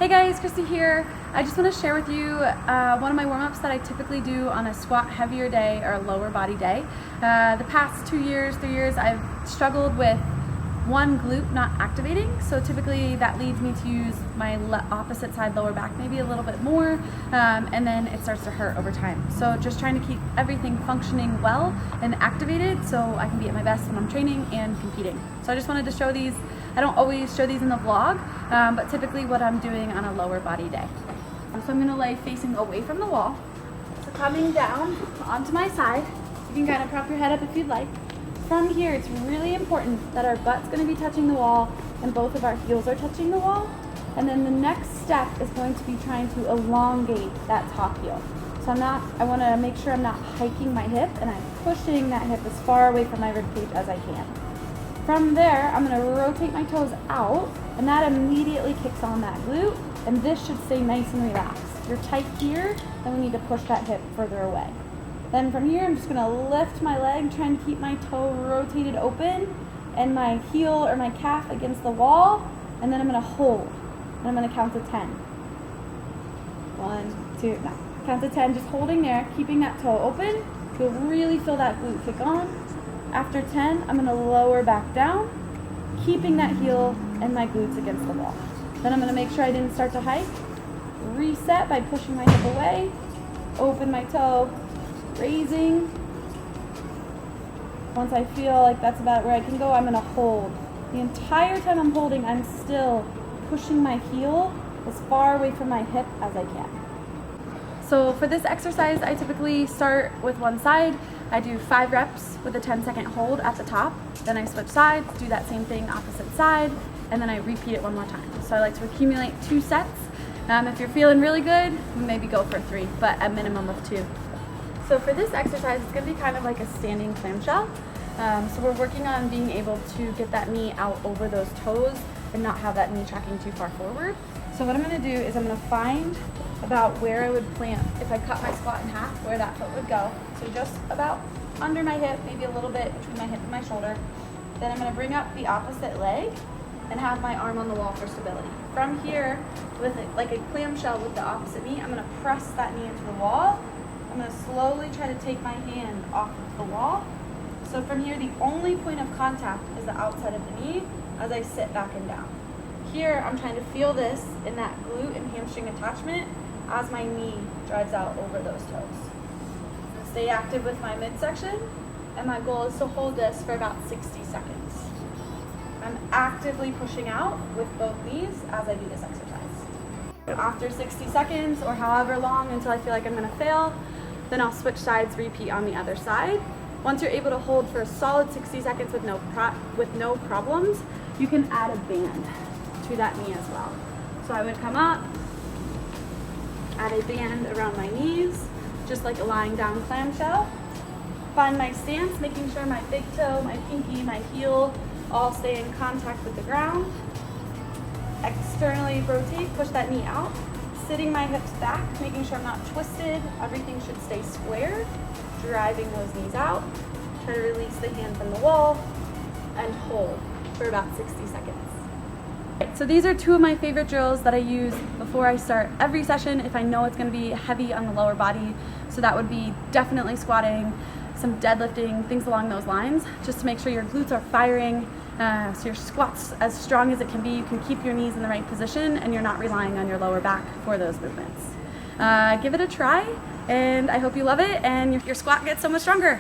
Hey guys, Christy here. I just want to share with you one of my warm-ups that I typically do on a squat heavier day or a lower body day. The past 2 years, 3 years, I've struggled with one glute not activating, so typically that leads me to use my opposite side lower back maybe a little bit more, and then it starts to hurt over time. So just trying to keep everything functioning well and activated so I can be at my best when I'm training and competing. So I just wanted to show these. I don't always show these in the vlog, but typically what I'm doing on a lower body day. So I'm gonna lay facing away from the wall. So coming down onto my side, you can kind of prop your head up if you'd like. From here, it's really important that our butt's going to be touching the wall and both of our heels are touching the wall. And then the next step is going to be trying to elongate that top heel. So I want to make sure I'm not hiking my hip and I'm pushing that hip as far away from my rib cage as I can. From there, I'm going to rotate my toes out, and that immediately kicks on that glute, and this should stay nice and relaxed. If you're tight here, then we need to push that hip further away. Then from here, I'm just gonna lift my leg, trying to keep my toe rotated open and my heel or my calf against the wall, and then I'm gonna hold. And I'm gonna count to 10. 1, 2, no. Count to 10, just holding there, keeping that toe open. You'll really feel that glute kick on. After 10, I'm gonna lower back down, keeping that heel and my glutes against the wall. Then I'm gonna make sure I didn't start to hike. Reset by pushing my hip away, open my toe, raising. Once I feel like that's about where I can go, I'm going to hold. The entire time I'm holding, I'm still pushing my heel as far away from my hip as I can. So for this exercise, I typically start with one side. I do 5 reps with a 10-second hold at the top. Then I switch sides, do that same thing opposite side, and then I repeat it one more time. So I like to accumulate 2 sets. If you're feeling really good, maybe go for 3, but a minimum of 2. So for this exercise, it's going to be kind of like a standing clamshell. So we're working on being able to get that knee out over those toes and not have that knee tracking too far forward. So what I'm going to do is I'm going to find about where I would plant if I cut my squat in half, where that foot would go. So just about under my hip, maybe a little bit between my hip and my shoulder. Then I'm going to bring up the opposite leg and have my arm on the wall for stability. From here, with it, like a clamshell with the opposite knee, I'm going to press that knee into the wall. I'm going to slowly try to take my hand off of the wall. So from here, the only point of contact is the outside of the knee as I sit back and down. Here, I'm trying to feel this in that glute and hamstring attachment as my knee drives out over those toes. Stay active with my midsection, and my goal is to hold this for about 60 seconds. I'm actively pushing out with both knees as I do this exercise. After 60 seconds or however long until I feel like I'm going to fail, then I'll switch sides, repeat on the other side. Once you're able to hold for a solid 60 seconds with no problems, you can add a band to that knee as well. So I would come up, add a band around my knees, just like a lying down clamshell. Find my stance, making sure my big toe, my pinky, my heel all stay in contact with the ground. Externally rotate, push that knee out. Sitting my hips back, making sure I'm not twisted. Everything should stay square. Driving those knees out. Try to release the hand from the wall and hold for about 60 seconds. Right, so these are 2 of my favorite drills that I use before I start every session if I know it's going to be heavy on the lower body. So that would be definitely squatting, some deadlifting, things along those lines, just to make sure your glutes are firing. So your squat's as strong as it can be. You can keep your knees in the right position and you're not relying on your lower back for those movements. Give it a try, and I hope you love it and your squat gets so much stronger.